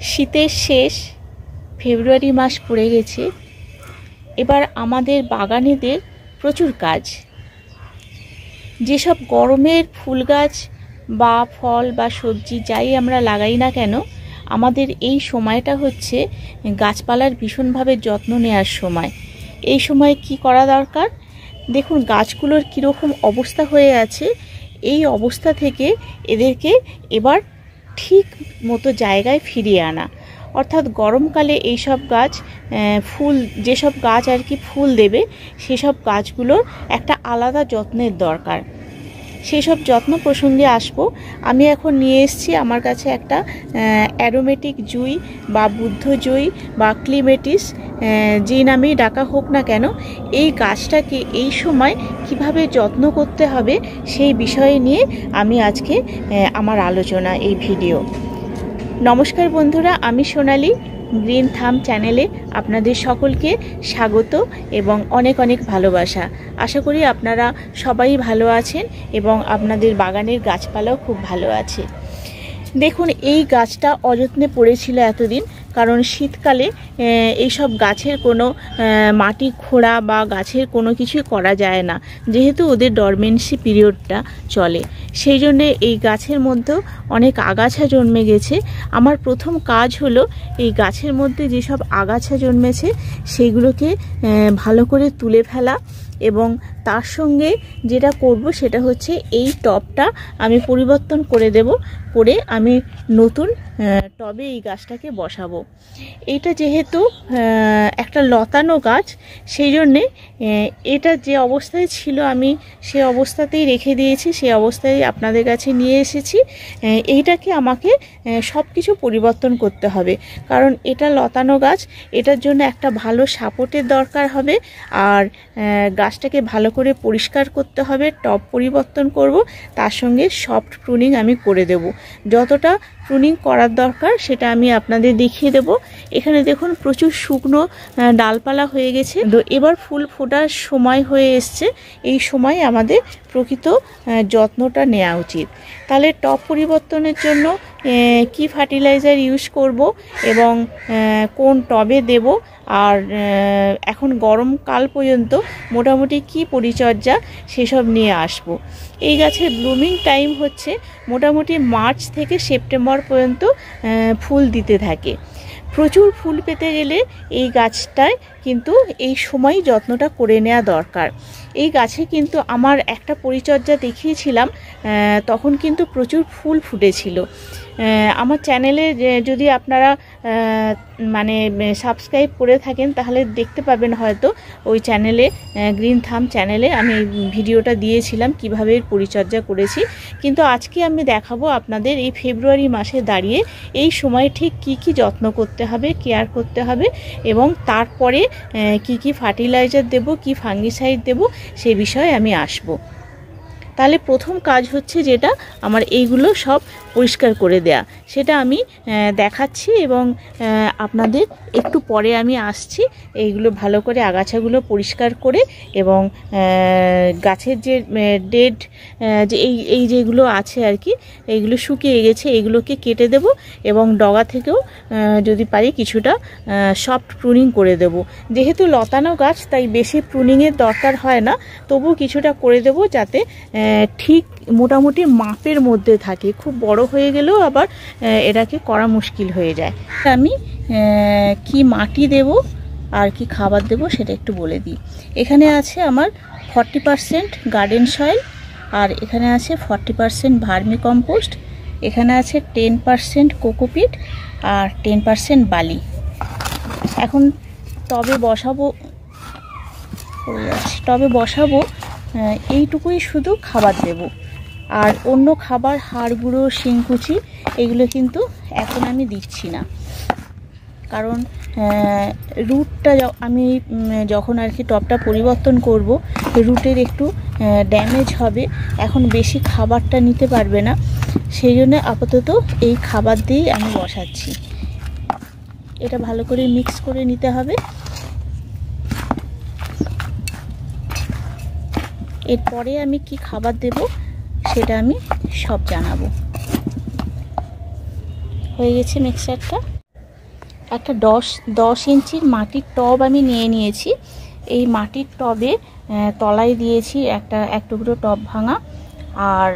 শীতের শেষ, ফেব্রুয়ারি মাস পড়ে গেছে। এবার আমাদের বাগানেদের প্রচুর কাজ। যেসব গরমের ফুল গাছ বা ফল বা সবজি যাই আমরা লাগাই না কেন, আমাদের এই সময়টা হচ্ছে গাছপালার ভীষণভাবে যত্ন নেওয়ার সময়। এই সময় কি করা দরকার? দেখুন গাছগুলোর কীরকম অবস্থা হয়ে আছে। এই অবস্থা থেকে এদেরকে এবার ঠিক মতো জায়গায় ফিরিয়ে আনা। অর্থাৎ গরমকালে এইসব গাছ ফুল, যেসব গাছ আর কি ফুল দেবে, সেসব গাছগুলোর একটা আলাদা যত্নের দরকার। সেই সব যত্ন প্রসঙ্গে আসব। আমি এখন নিয়ে এসেছি আমার কাছে একটা অ্যারোমেটিক জুই বা বুদ্ধ জুই বা ক্লিমেটিস, যেই নামেই ডাকা হোক না কেন, এই গাছটাকে এই সময় কিভাবে যত্ন করতে হবে সেই বিষয়ে নিয়ে আমি আজকে আমার আলোচনা, এই ভিডিও। নমস্কার বন্ধুরা, আমি সোনালি। গ্রিন থাম চ্যানেলে আপনাদের সকলকে স্বাগত এবং অনেক অনেক ভালোবাসা। আশা করি আপনারা সবাই ভালো আছেন এবং আপনাদের বাগানের গাছপালাও খুব ভালো আছে। দেখুন এই গাছটা অযত্নে পড়েছিল এতদিন, কারণ শীতকালে এইসব গাছের কোনো মাটি খোঁড়া বা গাছের কোনো কিছুই করা যায় না, যেহেতু ওদের ডরমেন্সি পিরিয়ডটা চলে। সেই জন্যে এই গাছের মধ্যেও অনেক আগাছা জন্মে গেছে। আমার প্রথম কাজ হলো এই গাছের মধ্যে যেসব আগাছা জন্মেছে সেইগুলোকে ভালো করে তুলে ফেলা, এবং তার সঙ্গে যেটা করব সেটা হচ্ছে এই টবটা আমি পরিবর্তন করে দেব, করে আমি নতুন টবে এই গাছটাকে বসাবো। এইটা যেহেতু একটা লতানো গাছ, সেই জন্যে এটা যে অবস্থায় ছিল আমি সে অবস্থাতেই রেখে দিয়েছি, সেই অবস্থায় আপনাদের কাছে নিয়ে এসেছি। এইটাকে আমাকে সব কিছু পরিবর্তন করতে হবে, কারণ এটা লতানো গাছ, এটার জন্য একটা ভালো সাপোর্টের দরকার হবে। আর গাছটাকে ভালো করে পরিষ্কার করতে হবে, টব পরিবর্তন করব, তার সঙ্গে সফট প্রুনিং আমি করে দেব। যতটা প্রুনিং করার দরকার সেটা আমি আপনাদের দেখিয়ে দেব। এখানে দেখুন প্রচুর শুকনো ডালপালা হয়ে গেছে, তো এবার ফুল ফোটার সময় হয়ে এসছে। এই সময় আমাদের প্রকৃত যত্নটা নেওয়া উচিত। তাহলে টব পরিবর্তনের জন্য কি ফার্টিলাইজার ইউজ করব এবং কোন টবে দেব, আর এখন গরমকাল পর্যন্ত মোটামুটি কি পরিচর্যা সেসব নিয়ে আসব। এই গাছের ব্লুমিং টাইম হচ্ছে মোটামুটি মার্চ থেকে সেপ্টেম্বর পর্যন্ত ফুল দিতে থাকে। প্রচুর ফুল পেতে গেলে এই গাছটায় কিন্তু এই সময় যত্নটা করে নেওয়া দরকার। এই গাছে কিন্তু আমার একটা পরিচর্যা দেখিয়েছিলাম, তখন কিন্তু প্রচুর ফুল ফুটেছিল। আমার চ্যানেলে যদি আপনারা মানে সাবস্ক্রাইব করে থাকেন তাহলে দেখতে পাবেন, হয়তো ওই চ্যানেলে, গ্রিন থাম চ্যানেলে আমি ভিডিওটা দিয়েছিলাম কিভাবে এর পরিচর্যা করেছি। কিন্তু আজকে আমি দেখাবো আপনাদের এই ফেব্রুয়ারি মাসে দাঁড়িয়ে এই সময় ঠিক কি কি যত্ন করতে হবে, কেয়ার করতে হবে, এবং তারপরে কি কি ফার্টিলাইজার দেব, কি ফাঙ্গিসাইড দেব, সেই বিষয়ে আমি আসবো। তাহলে প্রথম কাজ হচ্ছে যেটা আমার, এইগুলো সব পরিষ্কার করে দেয়া, সেটা আমি দেখাচ্ছি এবং আপনাদের একটু পরে আমি আসছি। এইগুলো ভালো করে আগাছাগুলো পরিষ্কার করে এবং গাছের যে ডেড যে এই যেগুলো আছে আর কি, এইগুলো শুকিয়ে গেছে, এইগুলোকে কেটে দেব এবং ডগা থেকেও যদি পারি কিছুটা সফট প্রুনিং করে দেব। যেহেতু লতানো গাছ তাই বেশি প্রুনিংয়ের দরকার হয় না, তবু কিছুটা করে দেব যাতে ঠিক মোটামুটি মাপের মধ্যে থাকে। খুব বড় হয়ে গেলেও আবার এটাকে করা মুশকিল হয়ে যায়। আমি কি মাটি দেব আর কি খাবার দেব সেটা একটু বলে দিই। এখানে আছে আমার 40% গার্ডেন সয়েল, আর এখানে আছে 40% ভার্মি কম্পোস্ট, এখানে আছে 10% কোকোপিট আর 10% বালি। এখন টবে বসাবো, এইটুকুই শুধু খাবার দেব। আর অন্য খাবার, হাড় গুঁড়ো, শিংকুচি, এগুলো কিন্তু এখন আমি দিচ্ছি না, কারণ রুটটা আমি যখন আর কি টবটা পরিবর্তন করব, রুটের একটু ড্যামেজ হবে, এখন বেশি খাবারটা নিতে পারবে না। সেই জন্য আপাতত এই খাবার দিয়েই আমি বসাচ্ছি। এটা ভালো করে মিক্স করে নিতে হবে। এরপরে আমি কি খাবার দেব সেটা আমি সব জানাবো। হয়ে গেছে মিক্সারটা। একটা 10 ইঞ্চির মাটির টব আমি নিয়ে নিয়েছি। এই মাটির টবে তলায় দিয়েছি এক টুকরো টব ভাঙা, আর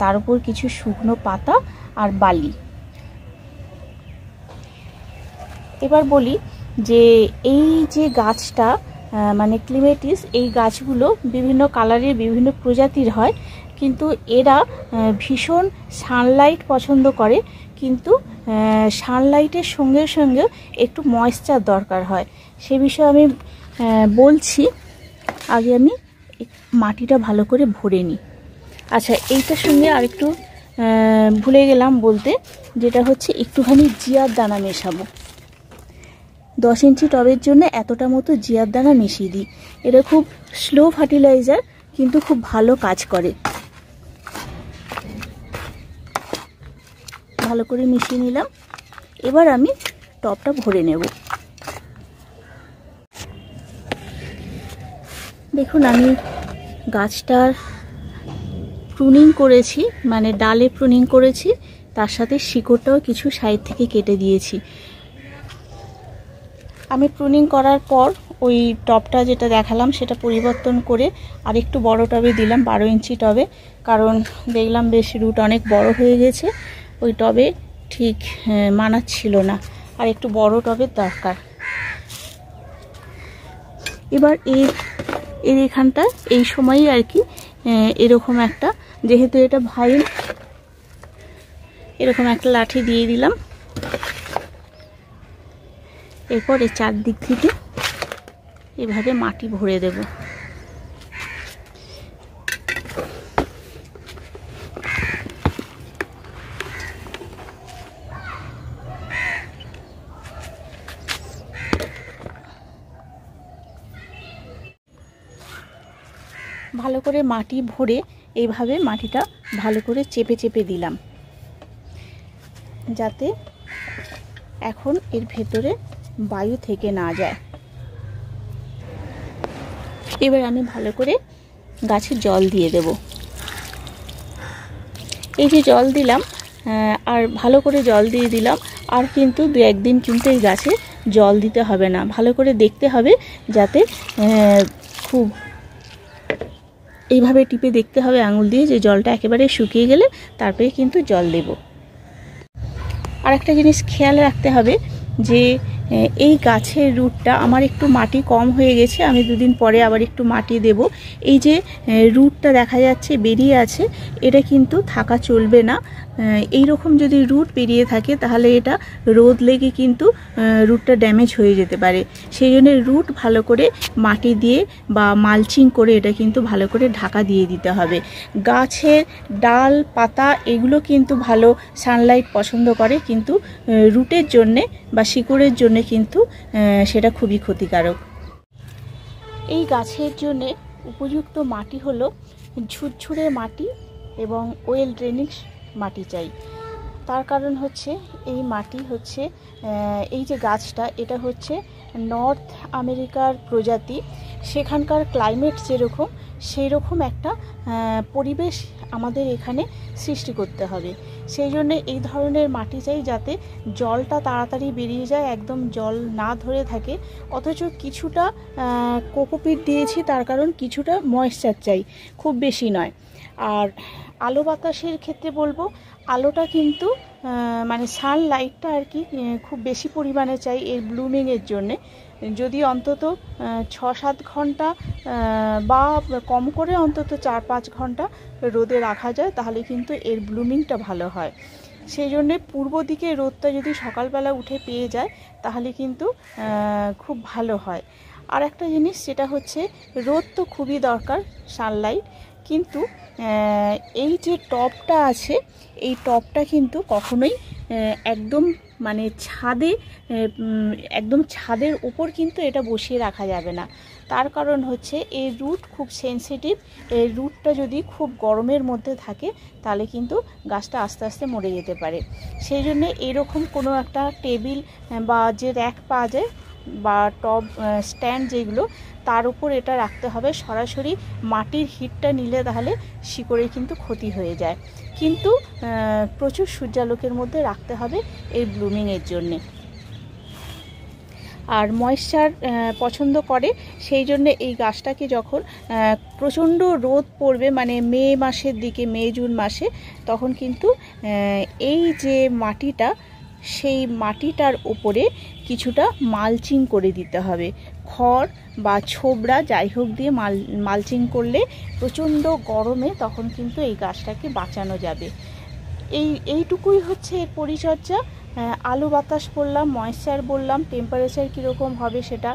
তার উপর কিছু শুকনো পাতা আর বালি। এবার বলি যে এই যে গাছটা মানে ক্লিমেটিস, এই গাছগুলো বিভিন্ন কালারের বিভিন্ন প্রজাতির হয়, কিন্তু এরা ভীষণ সানলাইট পছন্দ করে, কিন্তু সানলাইটের সঙ্গে সঙ্গে একটু ময়েশ্চার দরকার হয়। সে বিষয়ে আমি বলছি। আগে আমি মাটিটা ভালো করে ভরে নিই। আচ্ছা, এইটার সঙ্গে আরেকটু ভুলে গেলাম বলতে, যেটা হচ্ছে একটুখানি জিয়ার দানা মেশাবো। 10 ইঞ্চি টবের জন্য এতটা মতো জিয়ার দানা মিশিয়ে দিই। এটা খুব স্লো ফার্টিলাইজার, কিন্তু খুব ভালো কাজ করে। ভালো করে মিশিয়ে নিলাম। এবার আমি টবটা ভরে নেব। দেখুন, আমি গাছটার প্রুনিং করেছি, মানে ডালে প্রুনিং করেছি, তার সাথে শিকড়টাও কিছু সাইড থেকে কেটে দিয়েছি। আমি প্রুনিং করার পর ওই টবটা যেটা দেখালাম সেটা পরিবর্তন করে আরেকটু বড় টবে দিলাম, 12 ইঞ্চি টবে, কারণ দেখলাম বেশ রুট অনেক বড় হয়ে গেছে, ওই টবে ঠিক মানাচ্ছিল না, আর একটু বড় টবের দরকার। এবার এর এখানটা এই সময়ই আর কি এরকম একটা, যেহেতু এটা ভাইল, এরকম একটা লাঠি দিয়ে দিলাম। এরপর এই চারদিক থেকে এভাবে মাটি ভরে দেব। ভালো করে মাটি ভরে এইভাবে মাটিটা ভালো করে চেপে চেপে দিলাম, যাতে এখন এর ভেতরে বায়ু থেকে না যায়। এবার আমি ভালো করে গাছে জল দিয়ে দেব। এই যে জল দিলাম, আর ভালো করে জল দিয়ে দিলাম, আর কিন্তু 2-1 দিন কিন্তু এই গাছে জল দিতে হবে না। ভালো করে দেখতে হবে যাতে খুব এইভাবে টিপে দেখতে হবে আঙুল দিয়ে যে জলটা একেবারে শুকিয়ে গেলে তারপরে কিন্তু জল দেব। আর একটা জিনিস খেয়াল রাখতে হবে যে এই গাছের রুটটা আমার একটু মাটি কম হয়ে গেছে, আমি 2 দিন পরে আবার একটু মাটি দেব। এই যে রুটটা দেখা যাচ্ছে বেরিয়ে আছে, এটা কিন্তু থাকা চলবে না। এই রকম যদি রুট বেরিয়ে থাকে তাহলে এটা রোদ লেগে কিন্তু রুটটা ড্যামেজ হয়ে যেতে পারে। সেই জন্য রুট ভালো করে মাটি দিয়ে বা মালচিং করে এটা কিন্তু ভালো করে ঢাকা দিয়ে দিতে হবে। গাছের ডাল পাতা এগুলো কিন্তু ভালো সানলাইট পছন্দ করে, কিন্তু রুটের জন্যে বা শিকড়ের জন্য কিন্তু সেটা খুবই ক্ষতিকারক। এই গাছের জন্যে উপযুক্ত মাটি হলো ঝুরঝুরে মাটি এবং ওয়েল ড্রেনিং মাটি চাই। তার কারণ হচ্ছে এই মাটি হচ্ছে এই যে গাছটা, এটা হচ্ছে নর্থ আমেরিকার প্রজাতি, সেখানকার ক্লাইমেট যেরকম সেই রকম একটা পরিবেশ আমাদের এখানে সৃষ্টি করতে হবে। সেই জন্য এই ধরনের মাটি চাই যাতে জলটা তাড়াতাড়ি বেরিয়ে যায়, একদম জল না ধরে থাকে, অথচ কিছুটা কোকোপিট দিয়েছি তার কারণ কিছুটা ময়েশ্চার চাই, খুব বেশি নয়। আর আলো বাতাসের ক্ষেত্রে বলবো, আলোটা কিন্তু মানে সানলাইটটা আর কি খুব বেশি পরিমাণে চাই এর ব্লুমিংয়ের জন্যে। যদি অন্তত 6-7 ঘন্টা বা কম করে অন্তত 4-5 ঘন্টা রোদে রাখা যায় তাহলে কিন্তু এর ব্লুমিংটা ভালো হয়। সেই জন্যে পূর্ব দিকে রোদটা যদি সকালবেলা উঠে পেয়ে যায় তাহলে কিন্তু খুব ভালো হয়। আর একটা জিনিস যেটা হচ্ছে, রোদ তো খুবই দরকার, সানলাইট, কিন্তু এই যে টবটা আছে এই টবটা কিন্তু কখনোই একদম মানে একদম ছাদের উপর কিন্তু এটা বসিয়ে রাখা যাবে না। তার কারণ হচ্ছে এই রুট খুব সেনসিটিভ, এই রুটটা যদি খুব গরমের মধ্যে থাকে তাহলে কিন্তু গাছটা আস্তে আস্তে মরে যেতে পারে। সেই জন্যে এরকম কোনো একটা টেবিল বা যে র্যাক পাওয়া যায় বা টব স্ট্যান্ড যেগুলো, তার উপর এটা রাখতে হবে। সরাসরি মাটির হিটটা নিলে তাহলে শিকড়ে কিন্তু ক্ষতি হয়ে যায়, কিন্তু প্রচুর সূর্যালোকের মধ্যে রাখতে হবে এই ব্লুমিংয়ের জন্যে। আর ময়েশ্চার পছন্দ করে। সেই জন্য এই গাছটাকে যখন প্রচণ্ড রোদ পড়বে, মানে মে মাসের দিকে, মে জুন মাসে, তখন কিন্তু এই যে মাটিটা, সেই মাটিটার উপরে কিছুটা মালচিং করে দিতে হবে। খড় বা ছোবড়া যাই হোক দিয়ে মালচিং করলে প্রচণ্ড গরমে তখন কিন্তু এই গাছটাকে বাঁচানো যাবে। এইটুকুই হচ্ছে এর পরিচর্যা। আলো বাতাস বললাম, ময়েশ্চার বললাম, টেম্পারেচার কীরকম হবে সেটা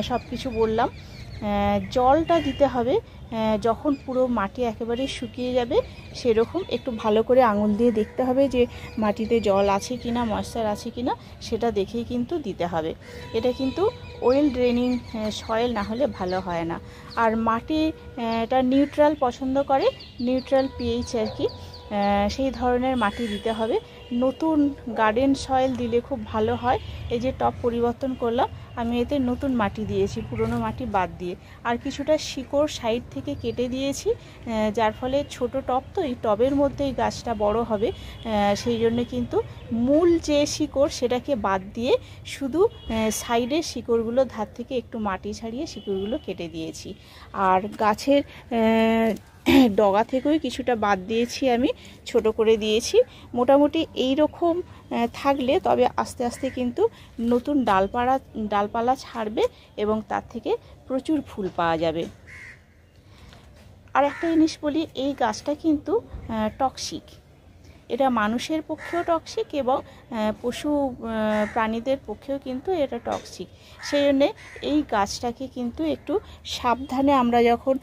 সব কিছু বললাম। জলটা দিতে হবে যখন পুরো মাটি একেবারে শুকিয়ে যাবে, সেরকম একটু ভালো করে আঙুল দিয়ে দেখতে হবে যে মাটিতে জল আছে কি না, ময়েশ্চার আছে কি না, সেটা দেখেই কিন্তু দিতে হবে। এটা কিন্তু ওয়েল ড্রেনিং সয়েল না হলে ভালো হয় না। আর মাটিটা নিউট্রাল পছন্দ করে, নিউট্রাল পিএইচ আর কি, সেই ধরনের মাটি দিতে হবে। নতুন গার্ডেন সয়েল দিলে খুব ভালো হয়। এই যে টব পরিবর্তন করলাম, আমি এতে নতুন মাটি দিয়েছি, পুরনো মাটি বাদ দিয়ে। আর কিছুটা শিকড় সাইড থেকে কেটে দিয়েছি, যার ফলে ছোট টব তো, এই টবের মধ্যেই গাছটা বড় হবে। সেই জন্য কিন্তু মূল যে শিকড় সেটাকে বাদ দিয়ে শুধু সাইডের শিকড়গুলো, ধার থেকে একটু মাটি ছাড়িয়ে শিকড়গুলো কেটে দিয়েছি। আর গাছের ডগা থেকেও কিছুটা বাদ দিয়েছি, আমি ছোট করে দিয়েছি। মোটামুটি এই রকম থাকলে তবে আস্তে আস্তে কিন্তু নতুন ডালপালা ছাড়বে এবং তার থেকে প্রচুর ফুল পাওয়া যাবে। আর একটা জিনিস বলি, এই গাছটা কিন্তু টক্সিক। এটা মানুষের পক্ষেও টক্সিক এবং পশু প্রাণীদের পক্ষেও কিন্তু এটা টক্সিক। সেই জন্যে এই গাছটাকে কিন্তু একটু সাবধানে আমরা যখন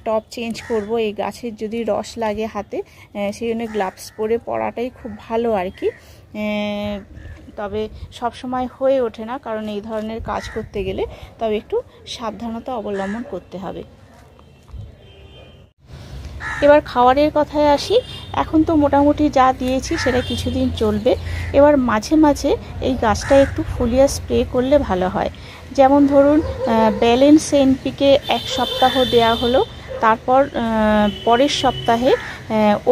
টব চেঞ্জ করব, এই গাছের যদি রস লাগে হাতে, সেই জন্য গ্লাভস পরে পরাটাই খুব ভালো আর কি। তবে সব সময় হয়ে ওঠে না, কারণ এই ধরনের কাজ করতে গেলে তবে একটু সাবধানতা অবলম্বন করতে হবে। এবার খাবারের কথায় আসি। এখন তো মোটামুটি যা দিয়েছি সেটা কিছুদিন চলবে। এবার মাঝে মাঝে এই গাছটা একটু ফোলিয়া স্প্রে করলে ভালো হয়। যেমন ধরুন ব্যালেন্স এনপিকে 1 সপ্তাহ দেয়া হলো, তারপর পরের সপ্তাহে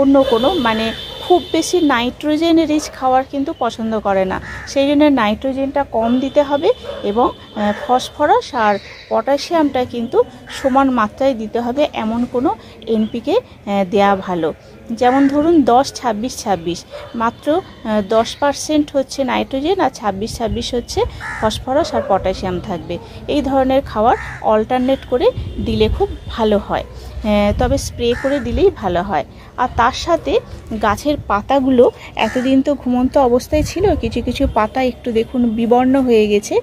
অন্য কোনো, মানে খুব বেশি নাইট্রোজেন রিচ খাবার কিন্তু পছন্দ করে না, সেই জন্য নাইট্রোজেনটা কম দিতে হবে এবং ফসফরাস আর পটাশিয়ামটা কিন্তু সমান মাত্রায় দিতে হবে। এমন কোনো এনপিকে দেয়া ভালো। যেমন ধরুন 10-26-26, মাত্র 10% হচ্ছে নাইট্রোজেন আর 26-26 হচ্ছে ফসফরাস আর পটাশিয়াম থাকবে। এই ধরনের খাবার অল্টারনেট করে দিলে খুব ভালো হয়, তবে স্প্রে করে দিলেই ভালো হয়। আর তার সাথে গাছের পাতাগুলো এতদিন তো ঘুমন্ত অবস্থায় ছিল, কিছু কিছু পাতা একটু দেখুন বিবর্ণ হয়ে গেছে।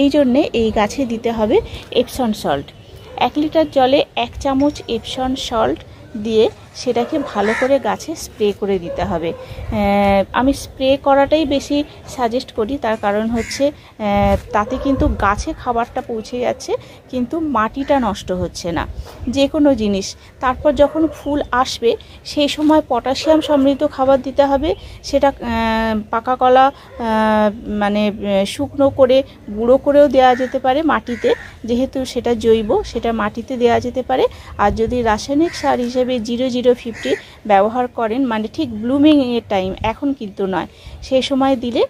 এই জন্যে এই গাছে দিতে হবে এপসন সল্ট। 1 লিটার জলে 1 চামচ এপসন সল্ট দিয়ে সেটাকে ভালো করে গাছে স্প্রে করে দিতে হবে। আমি স্প্রে করাটাই বেশি সাজেস্ট করি, তার কারণ হচ্ছে তাতে কিন্তু গাছে খাবারটা পৌঁছে যাচ্ছে, কিন্তু মাটিটা নষ্ট হচ্ছে না যে কোনো জিনিস। তারপর যখন ফুল আসবে সেই সময় পটাশিয়াম সমৃদ্ধ খাবার দিতে হবে। সেটা পাকা কলা মানে শুকনো করে গুঁড়ো করেও দেওয়া যেতে পারে মাটিতে, যেহেতু সেটা জৈব, সেটা মাটিতে দেওয়া যেতে পারে। আর যদি রাসায়নিক সার হিসেবে 0-0-50 ব্যবহার করেন, মানে ঠিক ব্লুমিংয়ের টাইম, এখন কিন্তু নয়, সেই সময় দিলে,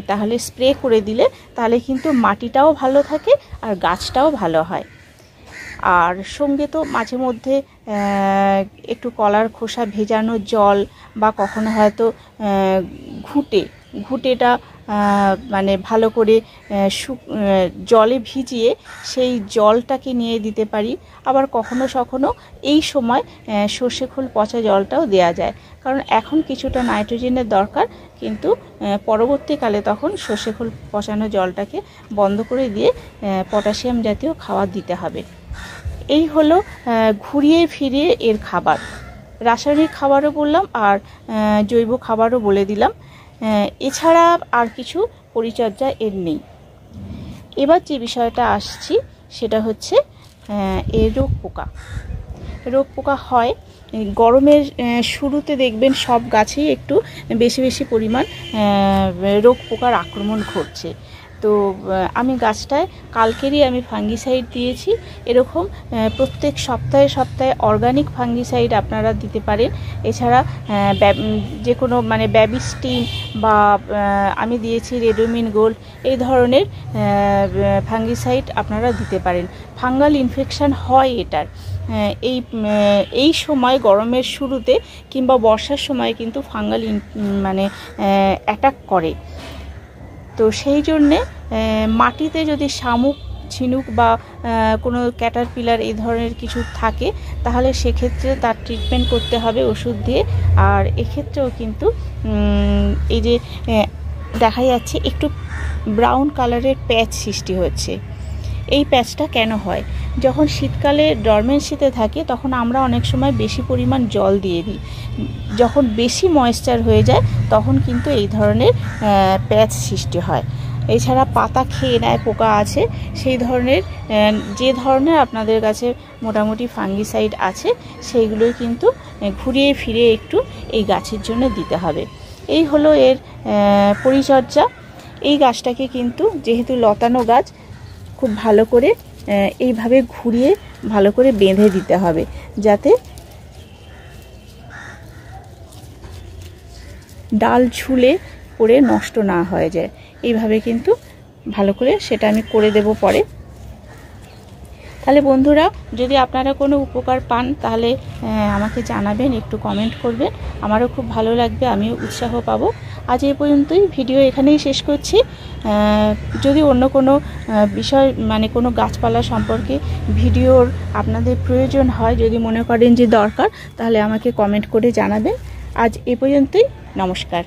তাহলে স্প্রে করে দিলে, তাহলে কিন্তু মাটিটাও ভালো থাকে আর গাছটাও ভালো হয়। আর সঙ্গে তো মাঝে মধ্যে একটু কলার খোসা ভেজানো জল, বা কখনো হয়তো ঘুঁটেটা মানে ভালো করে জলে ভিজিয়ে সেই জলটাকে নিয়ে দিতে পারি। আবার কখনো সখনো এই সময় সর্ষে খোল পচা জলটাও দেয়া যায়, কারণ এখন কিছুটা নাইট্রোজেনের দরকার, কিন্তু পরবর্তীকালে তখন সর্ষে খোল পচানো জলটাকে বন্ধ করে দিয়ে পটাশিয়াম জাতীয় খাবার দিতে হবে। এই হলো ঘুরিয়ে ফিরিয়ে এর খাবার। রাসায়নিক খাবারও বললাম আর জৈব খাবারও বলে দিলাম। এছাড়া আর কিছু পরিচর্যা এর নেই। এবার যে বিষয়টা আসছি সেটা হচ্ছে এর রোগ পোকা হয় গরমের শুরুতে, দেখবেন সব গাছেই একটু বেশি বেশি পরিমাণ রোগ পোকার আক্রমণ ঘটছে। তো আমি গাছটায় কালকেরই আমি ফাঙ্গিসাইড দিয়েছি। এরকম প্রত্যেক সপ্তাহে অর্গানিক ফাঙ্গিসাইড আপনারা দিতে পারেন। এছাড়া যে কোনো মানে ব্যাবিস্টিন বা আমি দিয়েছি রেডোমিন গোল্ড, এই ধরনের ফাঙ্গিসাইড আপনারা দিতে পারেন। ফাঙ্গাল ইনফেকশান হয় এটার এই সময় গরমের শুরুতে কিংবা বর্ষার সময় কিন্তু ফাঙ্গাল মানে অ্যাটাক করে। তো সেই জন্যে মাটিতে যদি শামুক ঝিনুক বা কোনো ক্যাটারপিলার এই ধরনের কিছু থাকে তাহলে সেক্ষেত্রে তার ট্রিটমেন্ট করতে হবে ওষুধ দিয়ে। আর এক্ষেত্রেও কিন্তু এই যে দেখা যাচ্ছে একটু ব্রাউন কালারের প্যাচ সৃষ্টি হচ্ছে, এই প্যাচটা কেন হয়? যখন শীতকালে ডরমেন্সিতে থাকে তখন আমরা অনেক সময় বেশি পরিমাণ জল দিয়ে দিই, যখন বেশি ময়েশ্চার হয়ে যায় তখন কিন্তু এই ধরনের প্যাচ সৃষ্টি হয়। এছাড়া পাতা খেয়ে নেয় পোকা আছে, সেই ধরনের যে ধরনের আপনাদের কাছে মোটামুটি ফাঙ্গিসাইড আছে সেইগুলোই কিন্তু ঘুরিয়ে ফিরে একটু এই গাছের জন্য দিতে হবে। এই হলো এর পরিচর্যা। এই গাছটাকে কিন্তু যেহেতু লতানো গাছ, খুব ভালো করে এইভাবে ঘুরিয়ে ভালো করে বেঁধে দিতে হবে যাতে ডাল ঝুলে পড়ে নষ্ট না হয়ে যায়। এইভাবে কিন্তু ভালো করে সেটা আমি করে দেব পরে। তাহলে বন্ধুরা, যদি আপনারা কোনো উপকার পান তাহলে আমাকে জানাবেন, একটু কমেন্ট করবেন, আমারও খুব ভালো লাগবে, আমিও উৎসাহ পাবো। আজ এই পর্যন্তই, ভিডিও এখানেই শেষ করছি। যদি অন্য কোনো বিষয় মানে কোনো গাছপালা সম্পর্কে ভিডিওর আপনাদের প্রয়োজন হয়, যদি মনে করেন যে দরকার, তাহলে আমাকে কমেন্ট করে জানাবেন। আজ এই পর্যন্তই, নমস্কার।